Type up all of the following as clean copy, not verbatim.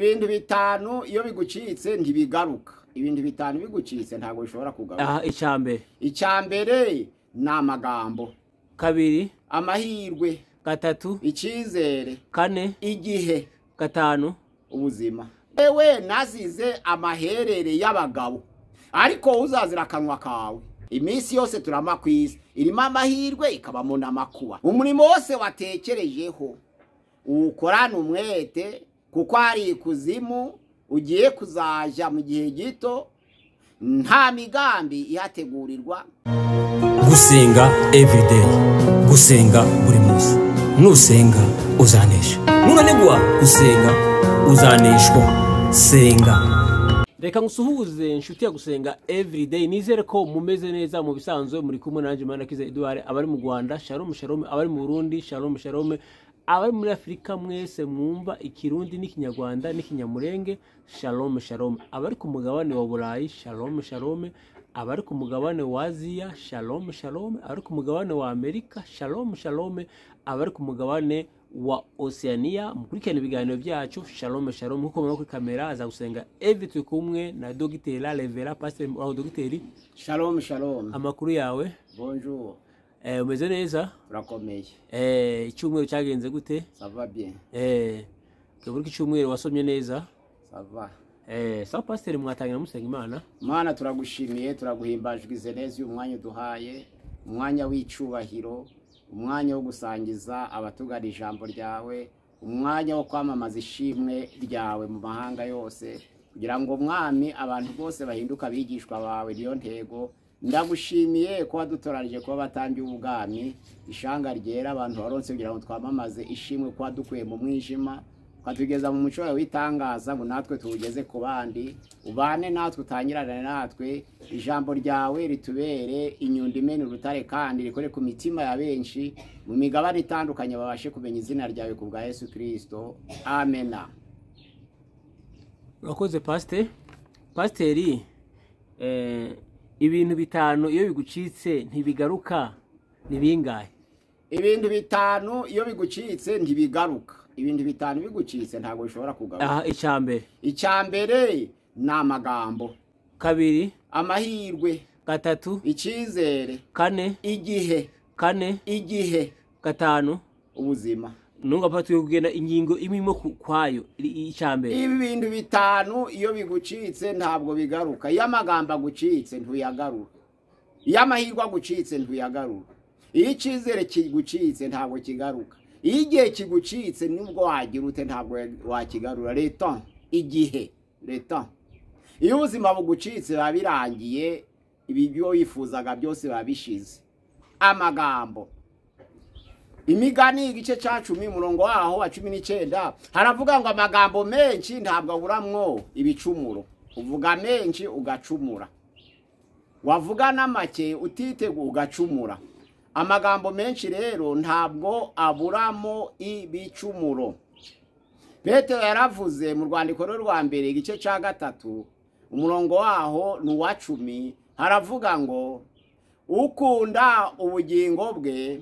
ibintu bitanu iyo bigucitse ntibigaruka. Ibintu bitanu bigucitse ntabwo bishobora kugaruka. Icyambere ni amagambo. Kabiri amahirwe. Gatatu icyizere. Kane igihe. Gatanu ubuzima. Ewe nazize amaherere y'abagabo, ariko uzazira akanwa kawe. Iminsi yose turama kwisi irimo amahirwe ikabamo n'amakuba. Umurimo wose watekerejeho ukorana umwete, kuko ari ikuzimu ugiye kuzaja mu gihe gito, nta migambi ihategurirwa. Gusenga everyday, gusenga buri munsi. Nusenga uzanesha, nunanigwa gusenga uzaneshwa. Senga. Reka ngusuhuze inshuti ya Gusenga everyday. Nizere ko mumeze neza mu bisanzwe, muri kumwe nanje Manirakiza Edouard. Abari mu Rwanda shalom shalom, abari mu Burundi shalom shalom, abari muri Afrika mwese mwumva ikirundi n'ikinyarwanda n'ikinyamurenge shalom shalom, abari ku mugabane wa Burayi shalom shalom, abari ku mugabane wa Aziya shalom shalom, abari ku mugabane wa Amerika shalom shalom, abari ku mugabane wa Oceania mukurikirana ibiganiro byacu shalom shalom. Nkuko mubona kuri kamera aza Gusenga every kumwe na Dr. Revera Pastor wa Dr. Shalom shalom. Amakuru yawe? Bonjour. Umeze neza? Turakomeye. Icyumweru cyagenze gute? Ça va bien. Keburi cyumweru wasomye neza? Ça va. Sawa Pastor, mwatangira musenga Imana. Mana turagushimiye, turaguhimbajwe neza uyu mwanya duhaye, umwanya w'icubahiro, umwanya wo gusangiza abatugana ijambo ryawe, umwanya wo kwamamaza ishimwe ryawe mu mahanga yose, kugira ngo mwami abantu bose bahinduka abigishwa bawe. Niyo ntego. Ndagushimiye ko wadutoranije kuba batangiye ubwami, ishanga ryera abantu baronse, kugira ngo twamamaze ishimwe ko wadukuye mu mwijima ukatugeza mu muco wawe w'itangaza, ngo natwe tuwugeze ku bandi. Ubane natwe, utangirane natwe, ijambo ryawe ritubere inyundo imena urutare, kandi rikore ku mitima ya benshi mu migabane itandukanye, babashe kumenya izina ryawe ku bwa Yesu Kristo. Amena. Urakoze Pastor. Pasteri, ibintu bitanu iyo bigucitse ntibigaruka ni bingahe? Ibintu bitanu iyo bigucitse ntibigaruka. Ibintu bitanu bigucitse ntabwo bishobora kugaruka. Icyambere ni amagambo. Kabiri amahirwe. Gatatu icyizere. Kane igihe. Gatanu ubuzima. Nunga patuye kugenda ingingo imimo kwayo. Icyambere ibi bintu bitanu iyo bigucitse ntabwo bigaruka. Iyo amagambo agucitse ntuyagarura, iyo amahirwe agucitse ntuyagarura, iyo icyizere kigucitse ntabwo kigaruka, iyo igihe kigucitse nubwo wagira ute ntabwo wakigarura. Leta igihe, leta iyo ubuzima bugucitse biba birangiye, ibyo wifuzaga byose biba bishize. Amagambo. Imigani igice cya 10 umurongo waho wa 19 haravuga ngo amagambo menshi ntabwo aburamwo ibicumuro. Uvuga menshi ugacumura, wavuga n'amake utiteguye ugacumura. Amagambo menshi rero ntabwo aburamo ibicumuro. Petero yaravuze mu rwandiko rwa mbere igice cya 3 umurongo waho ni wa 10, haravuga ngo ukunda ubugingo bwe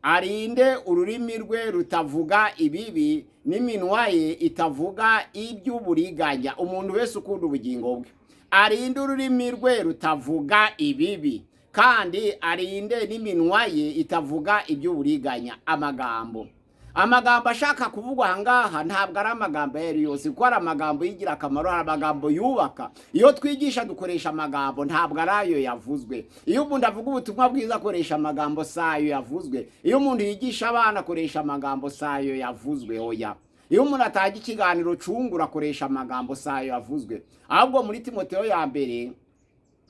arinde ururimi rwe rutavuga ibibi, n'iminwa ye itavuga iby'uburiganya. Umuntu wese ukunda ubugingo bwe arinde ururimi rwe rutavuga ibibi, kandi arinde n'iminwa ye itavuga iby'uburiganya. Amagambo ashaka kuvugwa ahangaha ntabwo ari amagambo yari yose, kuko ari amagambo yigira akamaro, ari amagambo yubaka. Iyo twigisha dukoresha amagambo, ntabwo ari ayo yavuzwe. Iyo umuntu avuga ubutumwa bwiza akoresha amagambo, sayo yavuzwe. Iyo umuntu yigisha abana akoresha amagambo, sayo yavuzwe. Oya, iyo umuntu atanga ikiganiro cungura akoresha amagambo, sayo yavuzwe. Ahubwo muri Timoteyo ya mbere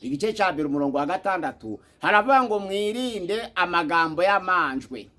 igice cya 2 umurongo wa 6 haravuga ngo mwirinde amagambo y'amanjwe.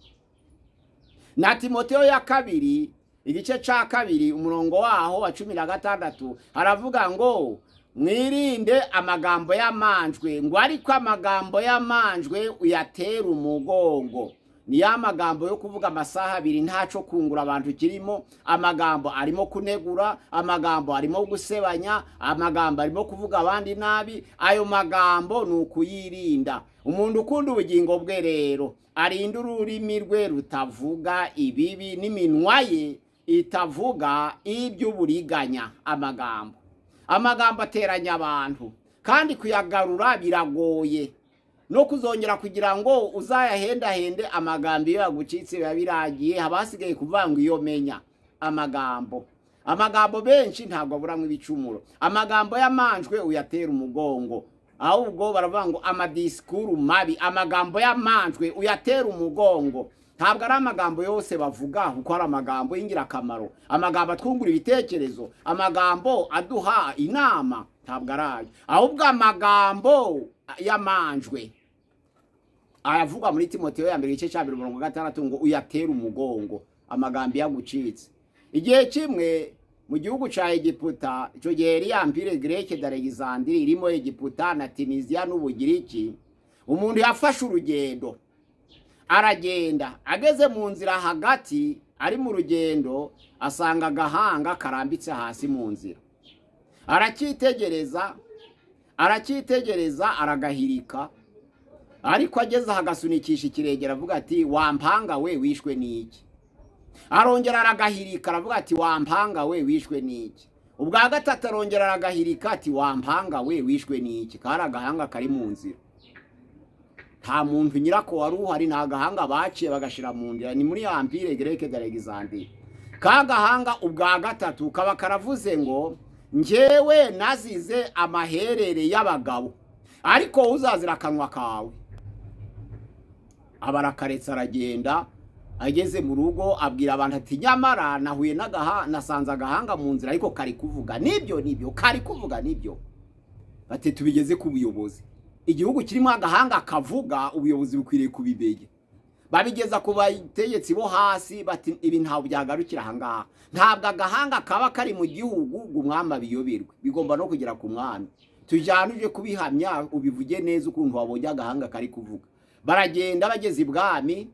Na Timoteyo ya kabiri igice cya 2 umurongo waho wa 16 haravuga ngo mwirinde amagambo y'amanjwe, ngo ariko amagambo y'amanjwe uyatera umugongo. Ni ya magambo yo kuvuga amasaha 2 ntaco kungura abantu kirimo. Amagambo arimo kunegura, amagambo arimo gusebanya, amagambo arimo kuvuga abandi nabi. Ayo magambo nukuyirinda. Umuntu ukunda ubugingo bwe rero arinda ururimi rwe rutavuga ibibi, n'iminwa ye itavuga iby'uburiganya. Amagambo ateranya abantu kandi kuyagarura biragoye, no kuzongera kugira ngo uzayahendahende amagambo iyo yagucitse biba biragiye, haba hasigaye kuvuga ngo iyo menya amagambo benshi ntabwo aburamwe ibicumuro. Amagambo yamanjwe uyatera umugongo, ahubwo baravuga ngo amadisikuru mabi, amagambo yamanjwe uyatera umugongo. Ntabwo ari amagambo yose bavuga kuko ari amagambo y'ingirakamaro, amagambo atwungura ibitekerezo, amagambo aduha inama, ntabwo arayo. Ahubwo amagambo yamanjwe ayavuga muri Timoteyo ya 1:6 ngo uyatera umugongo. Amagambo yagucitse igihe kimwe mu gihugu ca Egiputa, ico gihe yari Empire Greke d'Alexandrie irimo Egiputa na Tunisia n'Ubugiriki. Umuntu yafashe urugendo aragenda, ageze mu nzira hagati ari mu rugendo asanga agahanga karambitse hasi mu nzira. Arakitegereza aragahirika, ariko ageze hagasunikisha ikiregera avuga ati wampanga we wishwe n'iki. Arongera aragahirika aravuga ati wampanga we wishwe n'iki. Ubwa gatatu arongera aragahirika ati wampanga we wishwe n'iki. Kari agahanga kari mu nzira, nta muntu nyirako wari uhari, nta gahanga baciye bagashira mu nzira. Ni muri Empire Greke d'Alexandrie. Ka gahanga ubwa gatatu kaba karavuze ngo njyewe nazize amaherere y'abagabo, ariko uzazira akanwa kawe. Abarakaretsa aragenda, ageze mu rugo abwira abantu ati nyamara nahuye nasanze agahanga mu nzira, ariko kari kuvuga nibyo kari kuvuga nibyo. Bati tubigeze ku buyobozi, igihugu kirimo agahanga kavuga, ubuyobozi bukwiriye kubibege. Babigeza ku bategetsi bo hasi bati ibi ntabwo byagarukira ahangaha, ntabwo agahanga kaba kari mu gihugu umwami biyoberwe, bigomba no kugera ku mwami. Tujanuje kubihamya ubivuge neza ukuntu wabonye agahanga kari kuvuga. Baragenda bageze ibwami,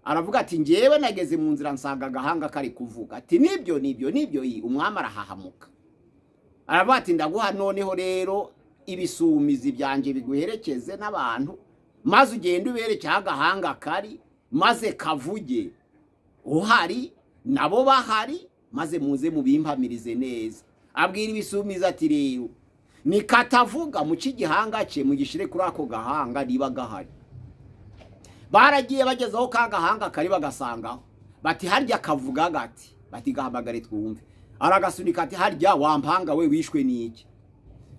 aravuga ati njyewe nageze mu nzira nsanga agahanga kari kuvuga. Ati nibyo umwami arahahamuka, aravuga ati ndaguha noneho rero ibisumizi byanje biguherekeze n'abantu, maze ugende ubereke agahanga kari, maze kavuge uhari nabo bahari, maze muze mubimpamirize neza. Abwira ibisumizi ati rero ni katavuga mu kigihanga cye mugishire kuri ako gahanga niba gahari. Baragiye bagezeho ka gahanga kari bagasangaho, bati harya kavuga gati, bati gahamagare twumve. Aragasunika ati harya wampanga we wishwe n'iki.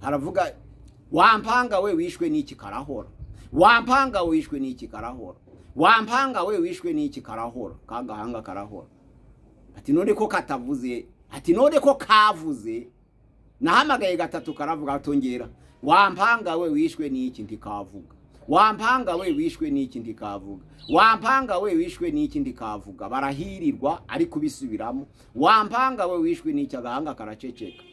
Aravuga wampanga we wishwe n'iki, karahora. Wampanga we wishwe n'iki, karahora. Wampanga we wishwe n'iki, karahora. Ka gahanga karahora. Ati none ko katavuze, ati none ko kavuze. Nahamagaye gatatu karavuga, atongera wampanga we wishwe n'iki, ndikavuga. Wampanga we wishwe n'iki, ndikavuga. Wampanga we wishwe n'iki, ndikavuga. Barahirirwa ariko bisubiramo, wampanga we wishwe n'iki, agahanga karaceceka.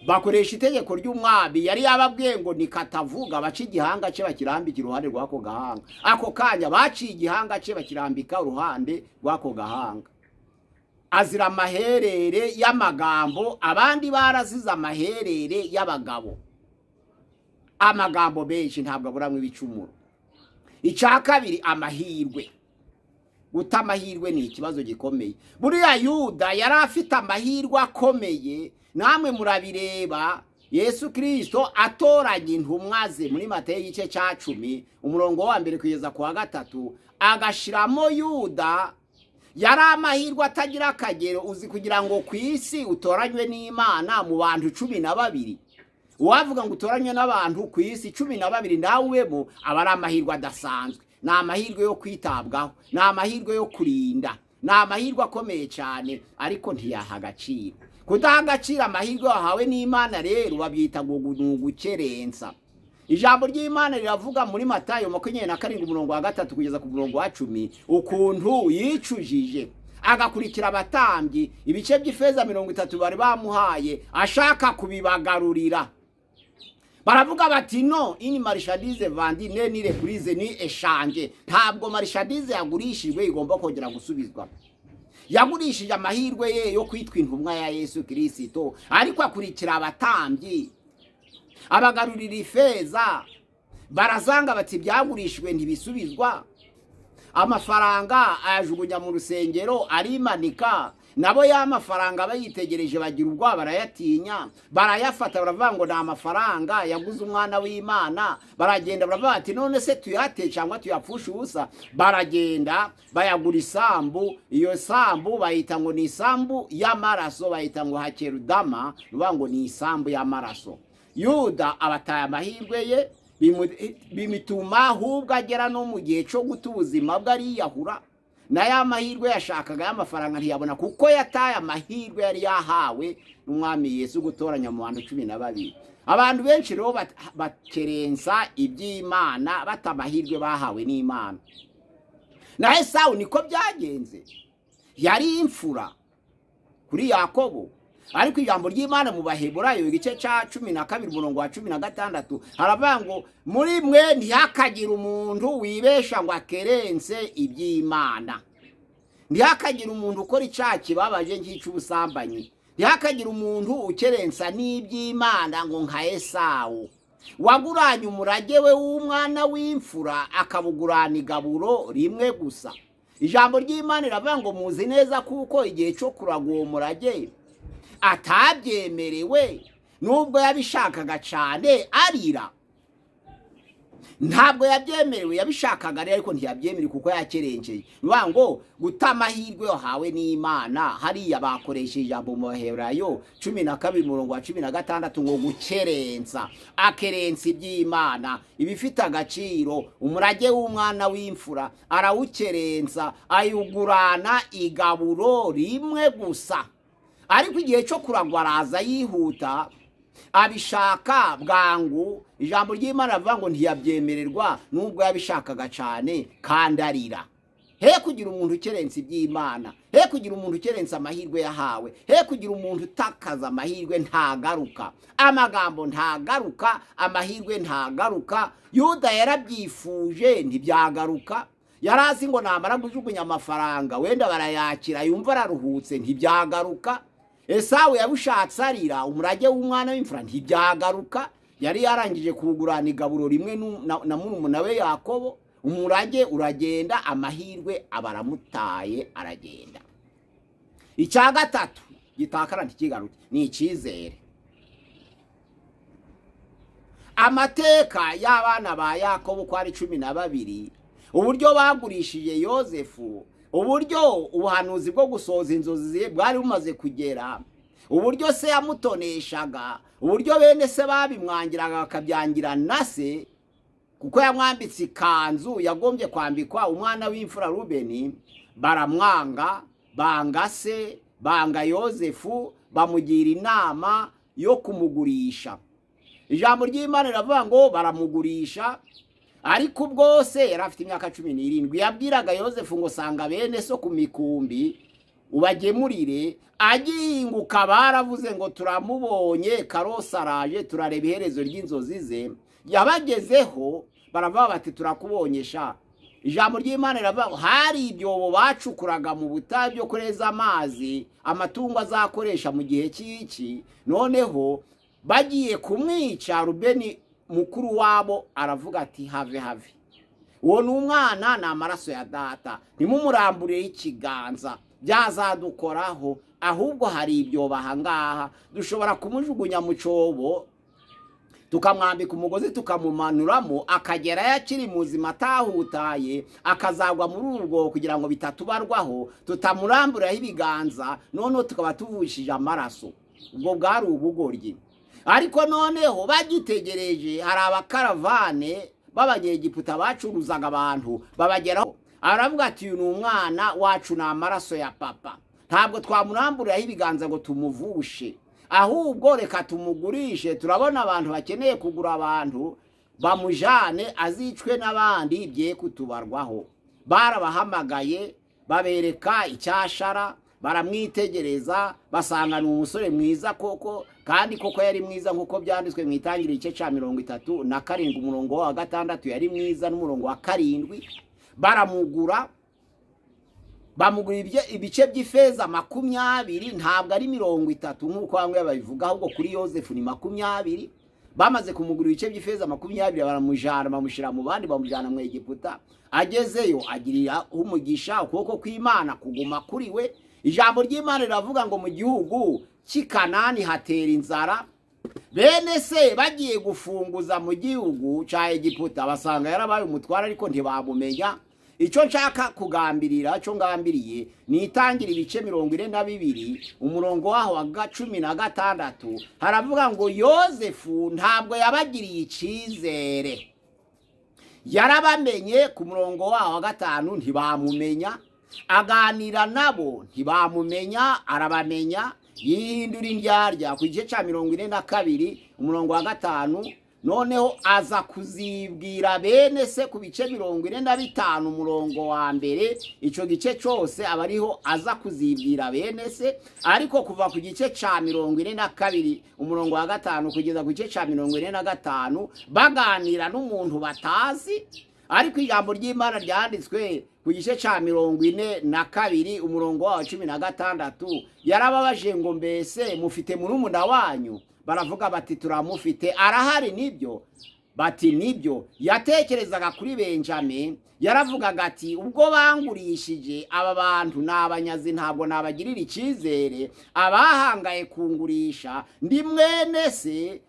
Bakoresha itegeko ry'umwami yari yababwiye ngo ni katavuga, baci igihanga cye bakirambika iruhande rwako gahanga. Ako kanya baci igihanga cye bakirambika uruhande rwako gahanga. Azira amaherere y'amagambo, abandi baraziza amaherere y'abagabo. Amagambo benshi ntabwo aburamwe ibicumuro. Icya kabiri, amahirwe. Guta amahirwe ni ikibazo gikomeye. Buriya Yuda yari afite amahirwe akomeye, namwe murabireba. Yesu Kristo atoranya intumwa ze muri Mateyo 10:1 kugeza ku 3, agashiramo Yuda. Yari amahirwe atagira akagero, uzi kugira ngo ku isi utoranywe n'Imana mu bantu 12. Uwavuga ngo utoranywe n'abantu ku isi 12 nawe ubemo, aba ari amahirwe adasanzwe. Ni amahirwe yo kwitabwaho, ni amahirwe yo kurinda, ni amahirwe akomeye cyane, ariko ntiyaha agaciro. Kudaha agaciro amahirwe wahawe n'Imana rero babyita ngo gukerensa. Ijambo ry'Imana riravuga muri Matayo 27:3 kugeza ku 10, ukuntu yicujije agakurikira abatambyi ibice by'ifeza 30 bari bamuhaye ashaka kubibagarurira. Baravuga bati no, ini marchandise vandi ne ni reprise ni échange. Ntabwo marchandise yagurishijwe igomba kongera gusubizwa. Yagurishije amahirwe ye yo kwitwa intumwa ya Yesu Kristo, ariko akurikira abatambyi abagarurira ifeza. Barazanga bati byagurishijwe ntibisubizwa. Amafaranga ayajugunya mu rusengero arimanika, nabo ya mafaranga bayitegereje bagira ubwoba, barayatinya, barayafata, baravuga ngo ni amafaranga yaguze umwana w'Imana. Baragenda baravuga ati none se tuyate cyangwa tuyapfusha ubusa. Baragenda bayagura isambu, iyo sambu bayita ngo ni isambu y'amaraso, bayita ngo Hakerudama, bivuga ngo ni isambu y'amaraso. Yuda abataye amahirwe ye, bimituma ahubwo agera no mu gihe cyo guta ubuzima bwe ariyahura. Na ya mahirwe yashakaga y'amafaranga ntiyabona, kuko yataye amahirwe yari yahawe n'umwami Yesu gutoranya mu bantu 12. Abantu benshi rero bakerensa iby'Imana, bata amahirwe bahawe n'Imana. Na Esawu niko byagenze, yari imfura kuri Yakobo. Ariko ijambo ry'Imana mu Baheburayo igice cya 12 umurongo wa 16 haravuga ngo muri mwe ntihakagira umuntu wibesha ngo akerense iby'Imana. Ntihakagira umuntu ukora icyaha kibabaje nk'icy'ubusambanyi. Ntihakagira umuntu ukerensa n'iby'Imana ngo nka Esawu waguranye umurage we w'umwana w'imfura akabugurana igaburo rimwe gusa. Ijambo ry'Imana riravuga ngo muzi neza kuko igihe cyo kuraga uwo murage atabyemerewe, nubwo yabishakaga cyane arira. Ntabwo yabyemerewe, yabishakaga ariko ntiyabyemerewe kuko yakerenjeye. Bivuga ngo guta amahirwe yahawe n'Imana, hariya bakoresheje ijambo mu Baheburayo 12 umurongo wa 16 ngo gukerensa, akerensa iby'Imana ibifite agaciro. Umurage w'umwana w'imfura arawukerensa, ayugurana igaburo rimwe gusa. Ariko igihe cyo kuragwa araza yihuta, abishaka bwangu. Ijambo ry'Imana rivuga ngo ntiyabyemererwa nubwo yabishakaga cyane kandi arira. He kugira umuntu ukerensa iby'Imana, he kugira umuntu ukerensa amahirwe yahawe, he kugira umuntu utakaza amahirwe ntagaruka. Amagambo ntagaruka, amahirwe ntagaruka. Yuda yarabyifuje ntibyagaruka. Yarazi ngo namara kujugunya amafaranga wenda barayakira yumva araruhutse ntibyagaruka. Esawu yabushatse arira, umurage w'umwana w'imfura ntibyagaruka. Yari yarangije kugurana igaburo rimwe na murumuna we Yakobo. Umurage uragenda, amahirwe abaramutaye aragenda. Icya gatatu gitakara ntikigaruke ni icyizere. Amateka y'abana ba Yakobo ko ari 12, uburyo bagurishije Yozefu, uburyo ubuhanuzi bwo gusoza inzozi bwari bumaze kugera, uburyo se yamutoneshaga, uburyo bene se babimwangiraga bakabyangira na se kuko yamwambitse ikanzu yagombye kwambikwa umwana w'imfura Rubeni. Baramwanga, banga se, banga Yozefu, bamugira inama yo kumugurisha. Ijambo ry'Imana riravuga ngo baramugurisha. Ariko ubwo se yari afite imyaka 17, yabwiraga Yozefu ngo sanga bene so ku mikumbi ubagemurire. Aginguka baravuze ngo turamubonye, karosaraje, turareba iherezo ry'inzozi ze. Yabagezeho baravuga bati turakubonyesha. Ijambo ry'Imana riravuga hari ibyobo bacukuraga mu butayu byo kureza amazi amatungo azakoresha mu gihe cy'iki. Noneho bagiye kumwica, Rubeni mukuru wabo aravuga ati have uwo n'umwana na amaraso ya data, nimumuramburire ikiganza byazadukoraho. Ahubwo hari ibyo bahangaha dushobora kumujugunya mu cyobo, tukamwambika umugozi tukamumanuramo, akagera yakiri muzima atahutaye, akazagwa muri urwo kugira ngo bitatubarwaho, tutamuramburaho ibiganza, noneho tukaba tuvushije amaraso. Ubwo bwari ubugoryi. Ariko noneho bagitegereje, hari abakaravane b'Abanyegiputa bacuruzaga abantu babageraho. Aravuga ati uyu n'umwana wacu na amaraso ya papa, ntabwo twamuramburaho ibiganza ngo tumuvushe, ahubwo reka tumugurishe. Turabona abantu bakeneye kugura abantu, bamujane azicwe n'abandi bye kutubarwaho. Barabahamagaye babereka icyashara, baramwitegereza, basanga ni umusore mwiza koko, kandi koko yari mwiza nkuko byanditswe mu Itangiriro igice cya 37 umurongo wa 6, yari mwiza n'umurongo wa 7. Baramugura, bamugura ibice by'ifeza 20, ntabwo ari 30 nkuko bamwe babivuga, ahubwo kuri Yozefu ni 20. Bamaze kumugura ibice by'ifeza 20, baramujana bamushira mu bandi, bamujana mu Egiputa. Agezeyo agirira umugisha, ukuboko kw'Imana kuguma kuri we. ijambo ry'Imana riravuga ngo mu gihugu cy'Ikanani hatera inzara, bene se bagiye gufunguza mu gihugu cya Egiputa basanga yarabaye umutware ariko ntibamumenya. Icyo nshaka kugambirira, cyo ngambiriye ni itangira ibice 42 umurongo waho wa 16 haravuga ngo Yozefu ntabwo yabagiriye icyizere, yarabamenye. Ku murongo waho wa 5 ntibamumenya, aganira nabo ntibamumenya, arabamenya, yihindura indyarya. Ku gice cya 42 umurongo wa 5 noneho aza kuzibwira bene se ku bice 45 umurongo wa mbere. Ico gice cyose abariho aza kuzibwira bene se, ariko kuva ku gice cya 42 umurongo wa 5 kugeza ku gice cya 45 baganira n'umuntu batazi. Ariko ijambo ry'Imana ryanditswe ku gice cya 42 umurongo wa 16 yarababaje ngo mbese mufite murumuna wanyu? Baravuga bati turamufite. Arahari? Nibyo. Bati nibyo. Yatekerezaga kuri Benjamin, yaravugaga ati ubwo bangurishije aba bantu n'abanyazi ntabwo nabagirira icyizere, abahangaye kungurisha ndi mwene se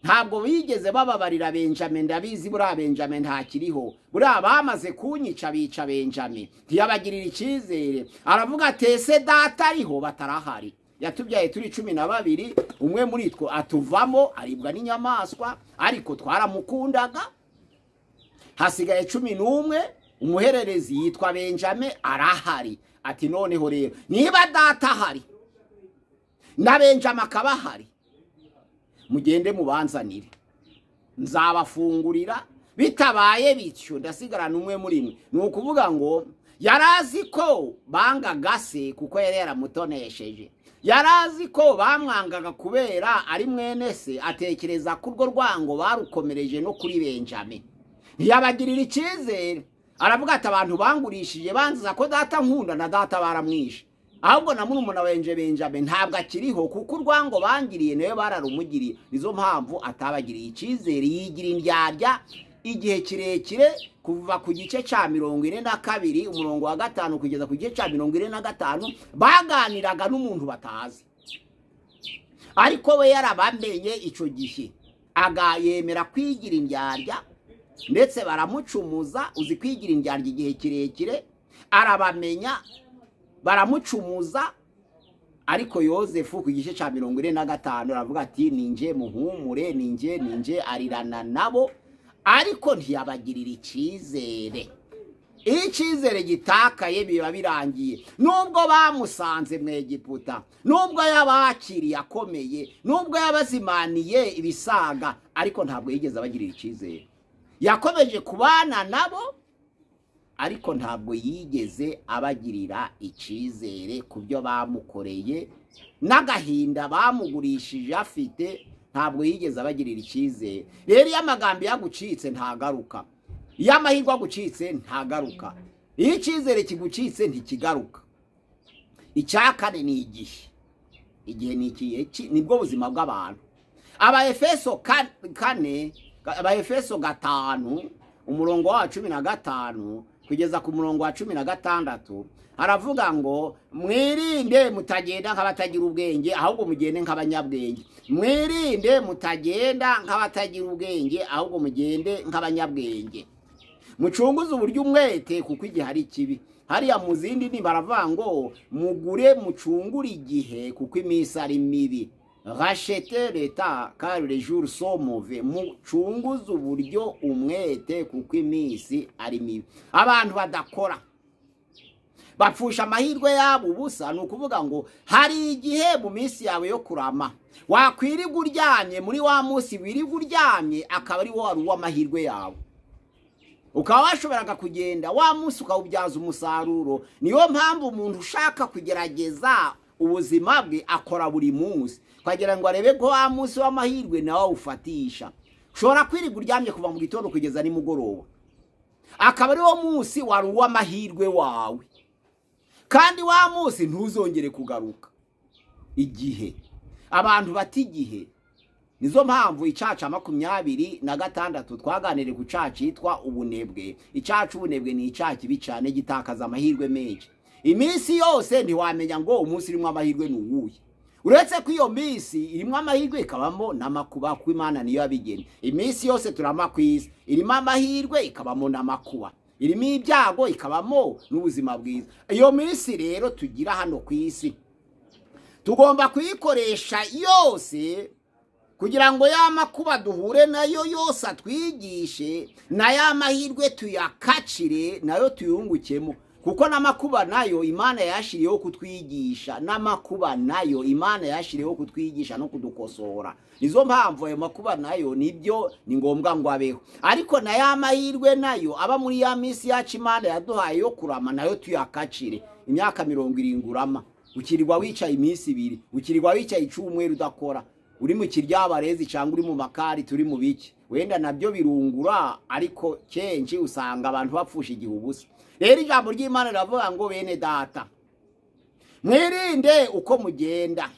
ntabwo bigeze bababarira Benjamin. Ndabizi buriya Benjamin ntakiriho, buriya bamaze kunyica bica Benjamin, ntiyabagirira icyizere. Aravuga ati ese data ariho? Batarahari. Yatubyaye turi 12, umwe muri two atuvamo aribwa n'inyamaswa, ariko twaramukundaga. Hasigaye 11, umuhererezi yitwa Benjamin arahari. Ati noneho rero niba data hari na Benjamin akaba hari, mugende mubanzanire nzabafungurira. Bitabaye bityo ndasigarana umwe muri mwe. Ni ukuvuga ngo yarazi ko bangaga se kuko yari yaramutonesheje, yarazi ko bamwangaga kubera ari mwene se, atekereza ko urwo rwango barukomereje no kuri Benjamin, ntiyabagirira icyizere. Aravuga ati abantu bangurishije banziza ko data nkunda na data baramwishe, ahubwo na murumuna wenje Benjamin ntabwo akiriho kuko urwango bangiriye nawe bararumugiriye. Nizo mpamvu atabagiriye icyizere, yigira indyarya igihe kirekire. Kuva ku gice cya 42 umurongo wa 5 kugeza ku gice cya 45 baganiraga n'umuntu batazi, ariko we yarabamenye ico gihe agayemera kwigira indyarya, ndetse baramucumuza. Uzi kwigira indyarya igihe kirekire, arabamenya baramucumuza. Ariko Yozefu ku gice cya 45 aravuga ati ninje muhumure, ninje arirana nabo, ariko ntiyabagirira icyizere. Icyizere gitakaye biba birangiye. Nubwo bamusanze mu Egiputa, nubwo yabakiriye akomeye, nubwo yabazimaniye ibisaga, ariko ntabwo yigeze abagirira icyizere. Yakomeje kubana nabo, ariko ntabwo yigeze abagirira icyizere ku byo bamukoreye n'agahinda bamugurishije afite. Ntabwo yigeze abagirira icyizere. Rero iyo amagambo yagucitse ntagaruka, iyo amahirwe agucitse ntagaruka, iyo icyizere kigucitse ntikigaruka. Icyakane ni igihe ni ikihe, nibwo buzima bw'abantu. Abaefeso 5 umurongo wa 15 kugeza ku murongo wa 16 haravuga ngo mwirinde mutagenda nk'abatagira ubwenge, ahubwo mugende nk'abanyabwenge. Mwirinde mutagenda nk'abatagira ubwenge, ahubwo mugende nk'abanyabwenge. Mucunguze uburyo umwete kuko igihe hari kibi. Hariya mu zindi ni baravuga ngo mugure mucungure igihe kuko iminsi ari mibi. Rachetez le temps car les jours sont mauvais. Mucunguze uburyo umwete kuko iminsi ari mibi. Abantu badakora bapfusha amahirwe yabo ubusa. Ni ukuvuga ngo hari igihe mu minsi yawe yo kurama wakwiriga uryamye, muri wa munsi wiriga uryamye akaba ari wo wari uw'amahirwe yawe, ukaba washoboraga kugenda wa munsi ukawubyaza umusaruro. Niyo mpamvu umuntu ushaka kugerageza ubuzima bwe akora buri munsi kugira ngo arebe ko wa munsi w'amahirwe nawe ufatisha. Ushobora kwiriga uryamye kuva mu gitondo kugeza nimugoroba, akaba ari wo munsi wari uw'amahirwe wawe, kandi wa munsi ntuzongere kugaruka. Igihe abantu bati igihe. Nizo mpamvu icaca 26 twaganire ku caca yitwa ubunebwe. Icaca ubunebwe ni icaca bicane gitakaza amahirwe menshi. iminsi yose ntiwamenya ngo umunsi urimo amahirwe n'uwuye. Uretse ko iyo minsi irimo amahirwe ikabamo n'amakuba, ku Imana niyo yabigena. Iminsi yose turama ku isi irimo amahirwe ikabamo n'amakuba, irimo ibyago ikabamo n'ubuzima bwiza. Iyo minsi rero tugira hano ku isi tugomba kuyikoresha yose kugira ngo ya makuba duhure nayo yose atwigishe, na ya mahirwe tuyakacire nayo tuyungukemo. Kuko n'amakuba nayo Imana yashiriyeho kutwigisha, n'amakuba nayo Imana yashiriyeho kutwigisha no kudukosora. Nizo mpamvu ayo makuba nayo nibyo ni ngombwa ngo abeho. Ariko na ya mahirwe nayo aba muri ya minsi yacu Imana yaduhaye yo kurama nayo tuyakacire. Imyaka 70 urama, ukirirwa wicaye iminsi 2, ukirirwa wicaye icumweru udakora, uri mu kiryabarezi cyangwa uri mu makari turi mu biki, wenda nabyo birungura, ariko kenshi usanga abantu bapfusha igihubusa. Rero ijambo ry'Imana riravuga ngo bene data, mwirinde uko mugenda,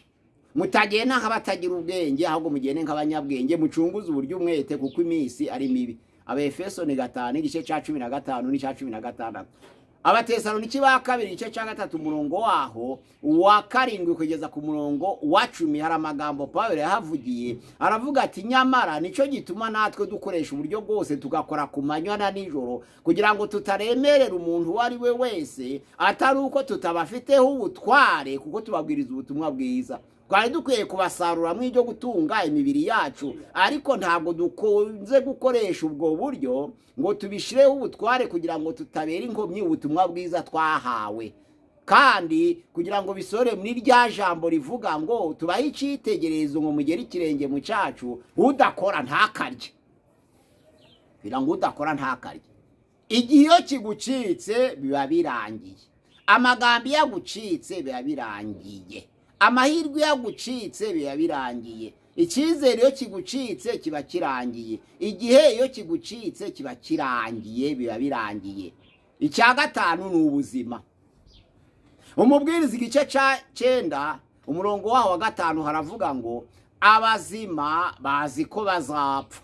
mutagenda nk'abatagira ubwenge, ahubwo mugende nk'abanyabwenge, mucunguze uburyo umwete kuko iminsi ari mibi. Abefeso 5 igice cya 15 n'icya 16. Abatesalonike ba 2 igice cya 3 umurongo waho wa 7 kugeza ku murongo wa 10 hari amagambo Pawulo yahavugiye, aravuga ati nyamara nico gituma natwe dukoresha uburyo bwose tugakora ku manywa na nijoro, kugira ngo tutaremerera umuntu wari we wese, atari uko tutabafiteho ubutware, kuko tubabwiriza ubutumwa bwiza. Twari dukwiye kubasarura mu ibyo gutunga imibiri yacu, ariko ntabwo dukunze gukoresha ubwo buryo ngo tubishireho ubutware kugira ngo tutabera inkomyi ubutumwa bwiza twahawe, kandi kugira ngo bisore muri rya jambo rivuga ngo tubahe icyitegererezo ngo mugere ikirenge mu cyacu, udakora ntakarye. Kugira ngo udakora ntakarye. Igihe iyo kigucitse biba birangiye, amagambo yagucitse biba birangiye, amahirwe yagucitse biba birangiye, icyizere iyo kigucitse kiba kirangiye, igihe iyo kigucitse kiba kirangiye, biba birangiye. Icya gatanu ni ubuzima. Umubwiriza igice cya 9 umurongo waho wa 5 haravuga ngo abazima bazi ko bazapfa,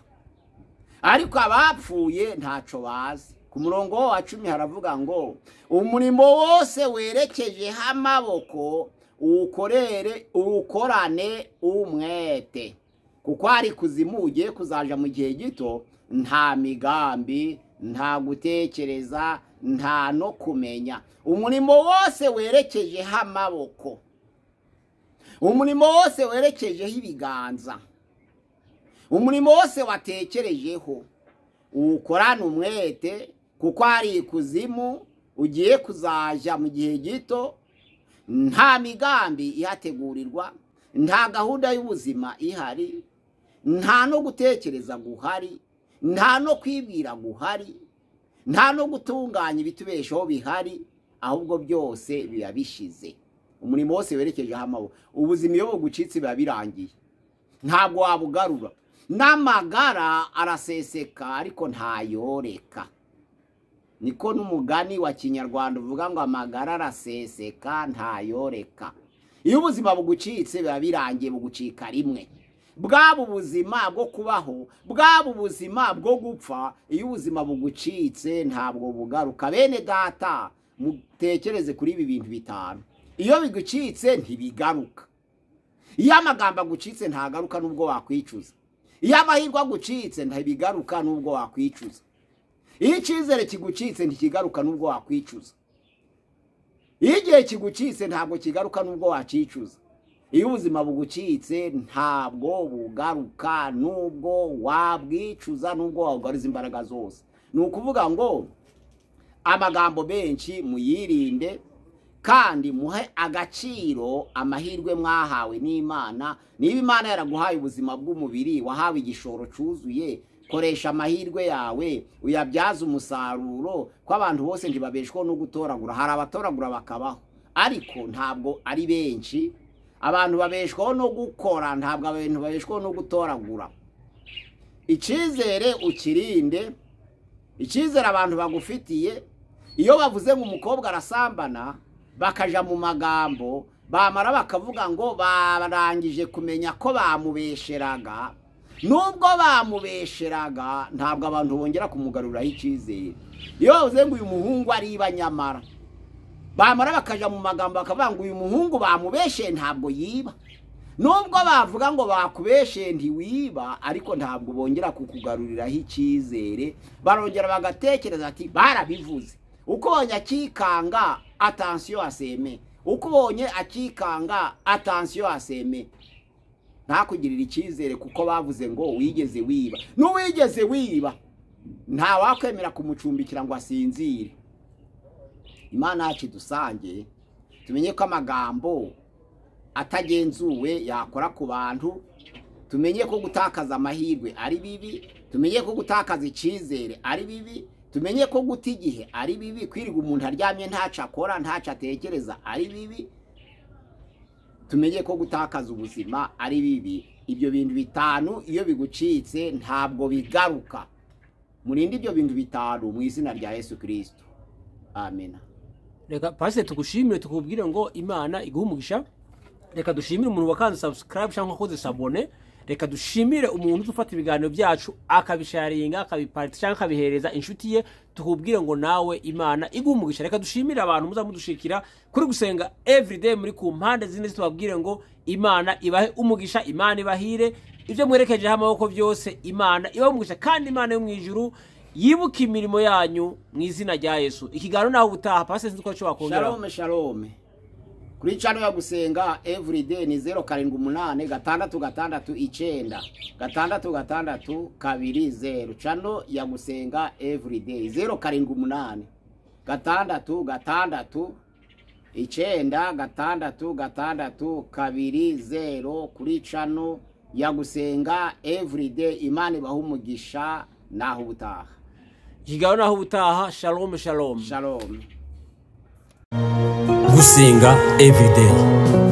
ariko abapfuye ntaco bazi. Ku murongo wa 10 haravuga ngo umurimo wose werekeje amaboko ukorane umwete, kuko ari kuzimu ugiye kuzaja mu gihe gito, nta migambi, nta gutekereza, nta no kumenya. Umurimo wose werekeje amaboko, umurimo wose werekejeho ibiganza, umurimo wose watekerejeho ukorane umwete, kuko ari kuzimu ugiye kuzaja mu gihe gito, nta migambi ihategurirwa, nta gahunda y'ubuzima ihari, nta no gutekereza guhari, nta no kwibwira guhari, nta no gutunganya ibitubeshaho bihari, ahubwo byose biba bishize. Umurimo wose werekeje amaboko. Ubuzima iyo bugucitse biba birangiye, ntabwo wabugarura. N'amagara araseseka ariko ntayoreka. Niko n'umugani wa Kinyarwanda uvuga ngo amagara araseseka ntayoreka. Iyo ubuzima bugucitse biba birangiye, bugucika rimwe. Bwaba ubuzima bwo kubaho, bwaba ubuzima bwo gupfa, iyo ubuzima bugucitse ntabwo bugaruka. Bene data, mutekereze kuri ibi bintu bitanu. Iyo bigucitse ntibigaruka. Iyo amagambo agucitse ntagaruka nubwo wakwicuza. Iyo amahirwe agucitse ntibigaruka nubwo wakwicuza. Iyo icyizere kigucitse ntikigaruka nubwo wakwicuza. Iyo igihe kigucitse ntabwo kigaruka nubwo wacicuza. Iyo ubuzima bugucitse ntabwo bugaruka nubwo wabwicuza, nubwo wagariza imbaraga zose. Ni ukuvuga ngo amagambo benshi muyirinde, kandi muhe agaciro amahirwe mwahawe n'Imana. Niba Imana yaraguhaye ubuzima bw'umubiri, wahawe igishoro cyuzuye, koresha amahirwe yawe uyabyaza umusaruro. Ko abantu bose ntibabeshwaho no gutoragura, hari abatoragura bakabaho, ariko ntabwo ari benshi. Abantu babeshwaho no gukora, ntabwo abantu babeshwaho no gutoragura. Icyizere ukirinde, icyizere abantu bagufitiye. Iyo bavuze ngo umukobwa arasambana, bakaja mu magambo, bamara bakavuga ngo barangije kumenya ko bamubesheraga, nubwo bamubesheraga ntabwo abantu bongera kumugaruraho icyizere. Iyo bavuze ngo uyu muhungu ariba nyamara, bamara bakaja mu magambo bakavuga ngo uyu muhungu bamubeshe ntabwo yiba. Nubwo bavuga ngo bakubeshe ntiwiba, ariko ntabwo bongera kukugaruriraho icyizere, barongera bagatekereza ati barabivuze. Uko bonye akikanga attention aseme, uko bonye akikanga attention aseme, ntakugirira icyizere kuko bavuze ngo wigeze wiba. N'uwigeze wiba nta wakwemera kumucumbikira ngo asinzire. Imana yacu dusange tumenye ko amagambo atagenzuwe yakora ku bantu, tumenye ko gutakaza amahirwe ari bibi, tumenye ko gutakaza icyizere ari bibi, tumenye ko guta igihe ari bibi, kwirirwa umuntu aryamye ntaca akora ntaca atekereza ari bibi, tumenye ko gutakaza ubuzima ari bibi. Ibyo bintu bitanu iyo bigucitse ntabwo bigaruka. Murinde ibyo bintu bitanu mu izina rya Yesu Kristo. Amen. Reka pastor tugushimire tukubwire ngo Imana iguhe umugisha. Reka dushimire umuntu wakanze subscribe cyangwa akoze sabone. Reka dushimire umuntu ufata ibiganiro byacu akabisharinga akabiparita cyangwa akabihereza inshuti ye, tukubwire ngo nawe Imana iguhe umugisha. Reka dushimire abantu muzamudushikira kuri gusenga everyday muri ku mpande zine, tubabwire ngo Imana ibahe umugisha, Imana ibahire ibyo mwerekeje amaboko byose, Imana ibahe umugisha, kandi Imana yo mu ijuru yibuka imirimo yanyu mu izina rya Yesu. Ikiganiro naho ubutaha pastor sinzi ko cyo wakongera. Shalom shalom. Kuri channel ya gusenga everyday ni 0786696620. Channel ya gusenga everyday 0786696620 kuri channel ya gusenga everyday. Imana ibahe umugisha naho ubutaha. Ikiganiro naho ubutaha. Shalom shalom. Shalom. Gusenga everyday,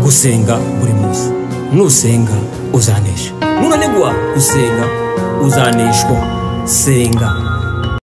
gusenga buri munsi. Nusenga uzanesha. Nunanigwa gusenga uzaneshwa. Senga.